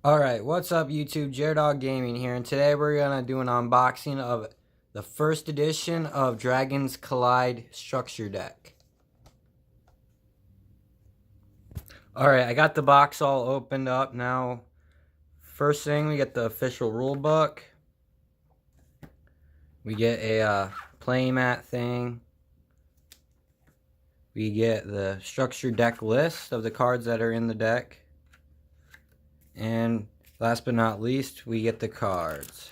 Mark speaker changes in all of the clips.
Speaker 1: Alright, what's up YouTube? Jaredog Gaming here, and today we're gonna do an unboxing of the first edition of Dragons Collide Structure Deck. Alright, I got the box all opened up now. First thing, we get the official rule book. We get a playmat thing. We get the structure deck list of the cards that are in the deck. And last but not least, we get the cards.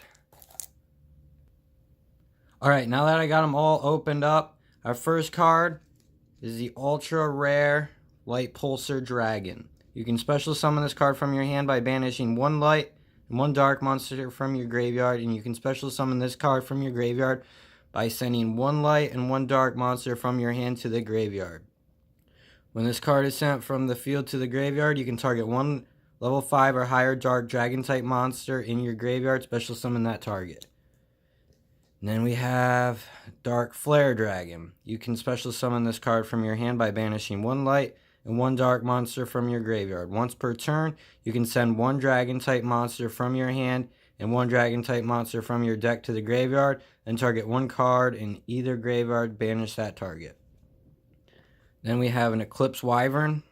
Speaker 1: Alright, now that I got them all opened up, our first card is the ultra rare Light Pulsar Dragon. You can special summon this card from your hand by banishing one light and one dark monster from your graveyard, and you can special summon this card from your graveyard by sending one light and one dark monster from your hand to the graveyard. When this card is sent from the field to the graveyard, you can target one level 5 or higher dark dragon type monster in your graveyard, special summon that target. And then we have Dark Flare Dragon. You can special summon this card from your hand by banishing one light and one dark monster from your graveyard. Once per turn, you can send one dragon type monster from your hand and one dragon type monster from your deck to the graveyard, and target one card in either graveyard, banish that target. Then we have an Eclipse Wyvern.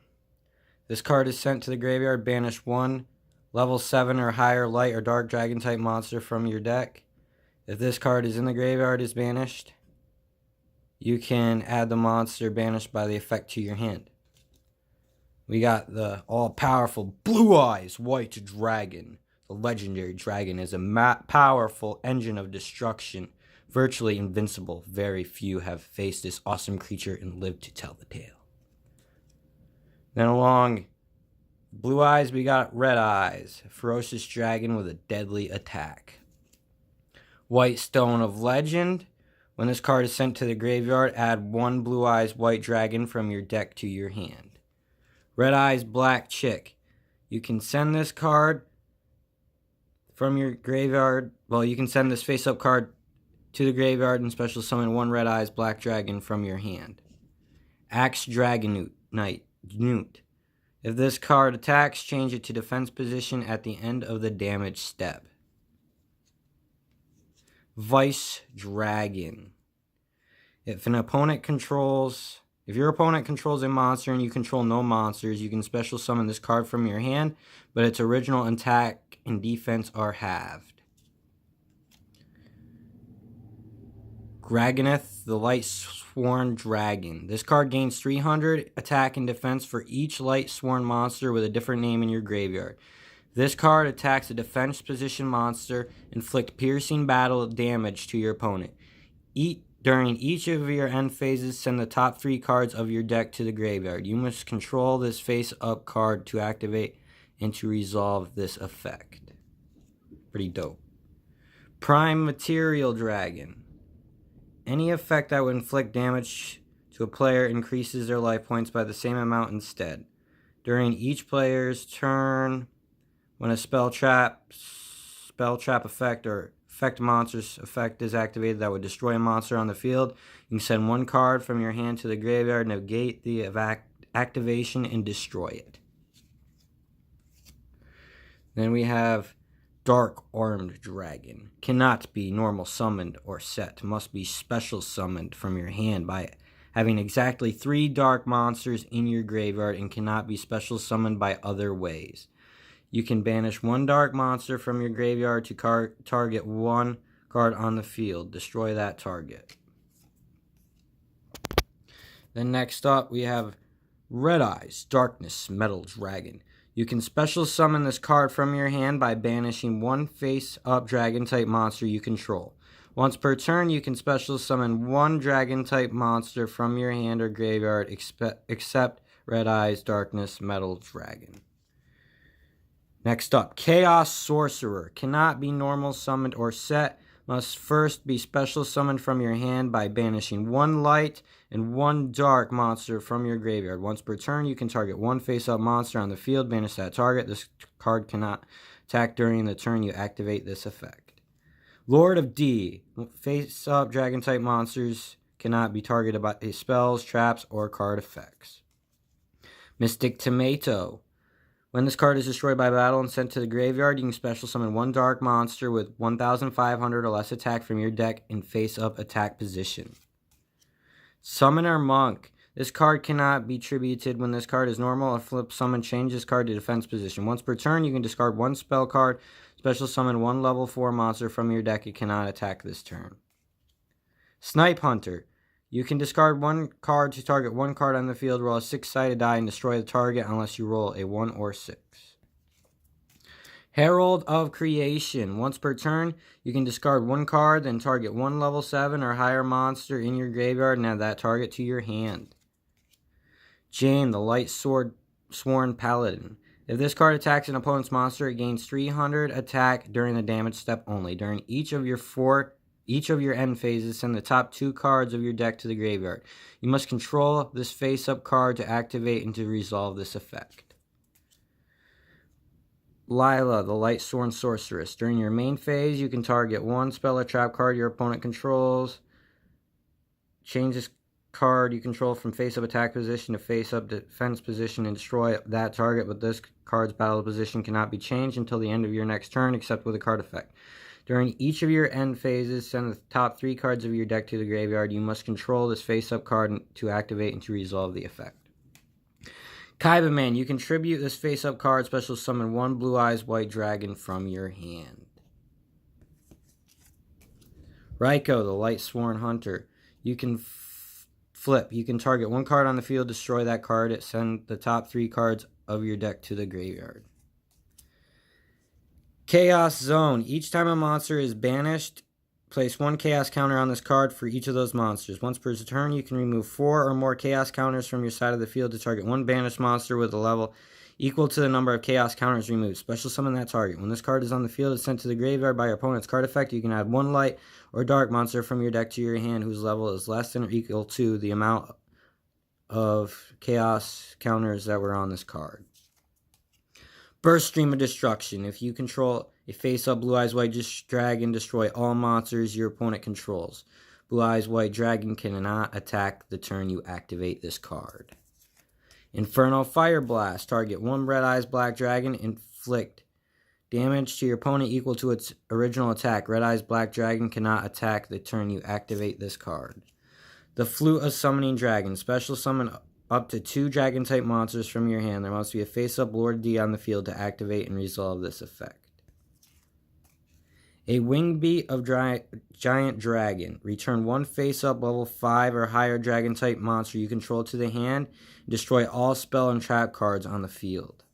Speaker 1: This card is sent to the graveyard, banish one level 7 or higher light or dark dragon type monster from your deck. If this card is in the graveyard is banished, you can add the monster banished by the effect to your hand. We got the all-powerful Blue Eyes White Dragon. The legendary dragon is a powerful engine of destruction, virtually invincible. Very few have faced this awesome creature and lived to tell the tale. Then along Blue Eyes, we got Red Eyes, a ferocious dragon with a deadly attack. White Stone of Legend. When this card is sent to the graveyard, add one Blue Eyes White Dragon from your deck to your hand. Red Eyes Black Chick. You can send this card from your graveyard. Well, you can send this face-up card to the graveyard and special summon one Red Eyes Black Dragon from your hand. Axe Dragon Knight. Newt. If this card attacks, change it to defense position at the end of the damage step. Vice Dragon. If your opponent controls a monster and you control no monsters, you can special summon this card from your hand, but its original attack and defense are halved. Graganeth, the Light Sworn Dragon. This card gains 300 attack and defense for each Light Sworn monster with a different name in your graveyard. This card attacks a defense position monster, inflict piercing battle damage to your opponent. During each of your end phases, send the top 3 cards of your deck to the graveyard. You must control this face-up card to activate and to resolve this effect. Pretty dope. Prime Material Dragon. Any effect that would inflict damage to a player increases their life points by the same amount instead. During each player's turn, when a spell trap effect or effect monster's effect is activated that would destroy a monster on the field, you can send one card from your hand to the graveyard, negate the activation, and destroy it. Then we have Dark Armed Dragon. Cannot be normal summoned or set. Must be special summoned from your hand by having exactly 3 dark monsters in your graveyard, and cannot be special summoned by other ways. You can banish one dark monster from your graveyard to target one card on the field. Destroy that target. Then next up we have Red Eyes Darkness Metal Dragon. You can special summon this card from your hand by banishing one face-up dragon-type monster you control. Once per turn, you can special summon one dragon-type monster from your hand or graveyard, except Red Eyes Darkness Metal Dragon. Next up, Chaos Sorcerer. Cannot be normal summoned or set. Must first be special summoned from your hand by banishing one light and one dark monster from your graveyard. Once per turn, you can target one face-up monster on the field, banish that target. This card cannot attack during the turn you activate this effect. Lord of D. Face-up dragon-type monsters cannot be targeted by spells, traps, or card effects. Mystic Tomato. When this card is destroyed by battle and sent to the graveyard, you can special summon one dark monster with 1,500 or less attack from your deck in face-up attack position. Summoner Monk. This card cannot be tributed when this card is normal. A flip summon, change this card to defense position. Once per turn, you can discard one spell card, special summon one level 4 monster from your deck. It cannot attack this turn. Snipe Hunter. You can discard one card to target one card on the field, roll a 6-sided die, and destroy the target unless you roll a 1 or 6. Herald of Creation. Once per turn, you can discard one card, then target one level 7 or higher monster in your graveyard and add that target to your hand. Jane, the Light Sword Sworn Paladin. If this card attacks an opponent's monster, it gains 300 attack during the damage step only. During each of your end phases, send the top 2 cards of your deck to the graveyard. You must control this face-up card to activate and to resolve this effect. Lila, the Light Sworn Sorceress. During your main phase, you can target one spell or trap card your opponent controls. Change this card you control from face-up attack position to face-up defense position and destroy that target, but this card's battle position cannot be changed until the end of your next turn, except with a card effect. During each of your end phases, send the top 3 cards of your deck to the graveyard. You must control this face-up card to activate and to resolve the effect. Kaiba Man, you can tribute this face-up card, special summon one Blue Eyes White Dragon from your hand. Raiko, the Light Sworn Hunter. You can flip. You can target one card on the field, destroy that card, send the top 3 cards of your deck to the graveyard. Chaos Zone. Each time a monster is banished, place one chaos counter on this card for each of those monsters. Once per turn, you can remove 4 or more chaos counters from your side of the field to target one banished monster with a level equal to the number of chaos counters removed. Special summon that target. When this card is on the field, it's sent to the graveyard by your opponent's card effect. You can add one light or dark monster from your deck to your hand whose level is less than or equal to the amount of chaos counters that were on this card. Burst Stream of Destruction. If you control a face-up Blue Eyes White Dragon, destroy all monsters your opponent controls. Blue Eyes White Dragon cannot attack the turn you activate this card. Inferno Fire Blast. Target one Red Eyes Black Dragon. Inflict damage to your opponent equal to its original attack. Red Eyes Black Dragon cannot attack the turn you activate this card. The Flute of Summoning Dragon. Special summon up to 2 dragon-type monsters from your hand. There must be a face-up Lord D on the field to activate and resolve this effect. A Wingbeat of Giant Dragon. Return one face-up level 5 or higher dragon-type monster you control to the hand. Destroy all spell and trap cards on the field.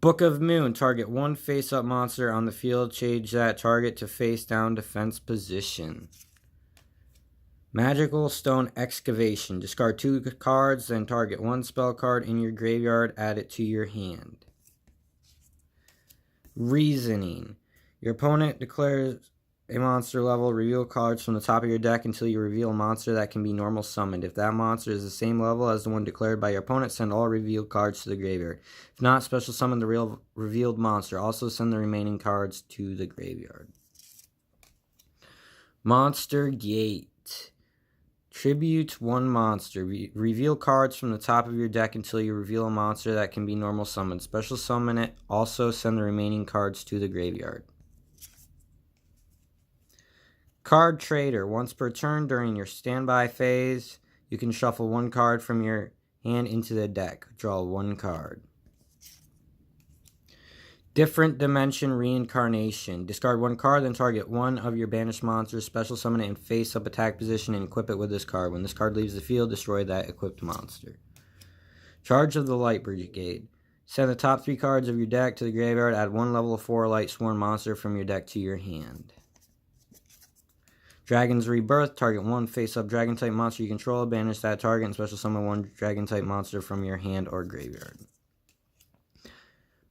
Speaker 1: Book of Moon. Target one face-up monster on the field. Change that target to face-down defense position. Magical Stone Excavation. Discard 2 cards, then target one spell card in your graveyard, add it to your hand. Reasoning. Your opponent declares a monster level, reveal cards from the top of your deck until you reveal a monster that can be normal summoned. If that monster is the same level as the one declared by your opponent, send all revealed cards to the graveyard. If not, special summon the real revealed monster. Also send the remaining cards to the graveyard. Monster Gate. Tribute one monster. Reveal cards from the top of your deck until you reveal a monster that can be normal summoned. Special summon it. Also send the remaining cards to the graveyard. Card Trader. Once per turn during your standby phase, you can shuffle one card from your hand into the deck. Draw one card. Different Dimension Reincarnation. Discard one card, then target one of your banished monsters, special summon it in face-up attack position, and equip it with this card. When this card leaves the field, destroy that equipped monster. Charge of the Light Brigade. Send the top 3 cards of your deck to the graveyard. Add one level 4 Light Sworn monster from your deck to your hand. Dragon's Rebirth. Target one face-up Dragon-type monster you control. Banish that target and special summon one Dragon-type monster from your hand or graveyard.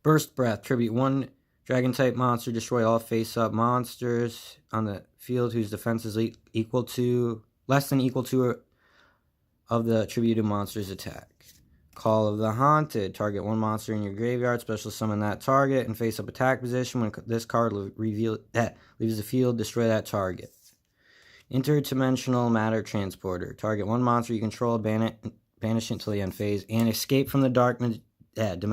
Speaker 1: Burst Breath. Tribute one Dragon-type monster. Destroy all face-up monsters on the field whose defense is less than equal to of the tributed monster's attack. Call of the Haunted. Target one monster in your graveyard. Special summon that target in face-up attack position. When this card leaves the field, destroy that target. Interdimensional Matter Transporter. Target one monster you control. Banish it until the end phase. And Escape from the Dark Yeah, Dimension.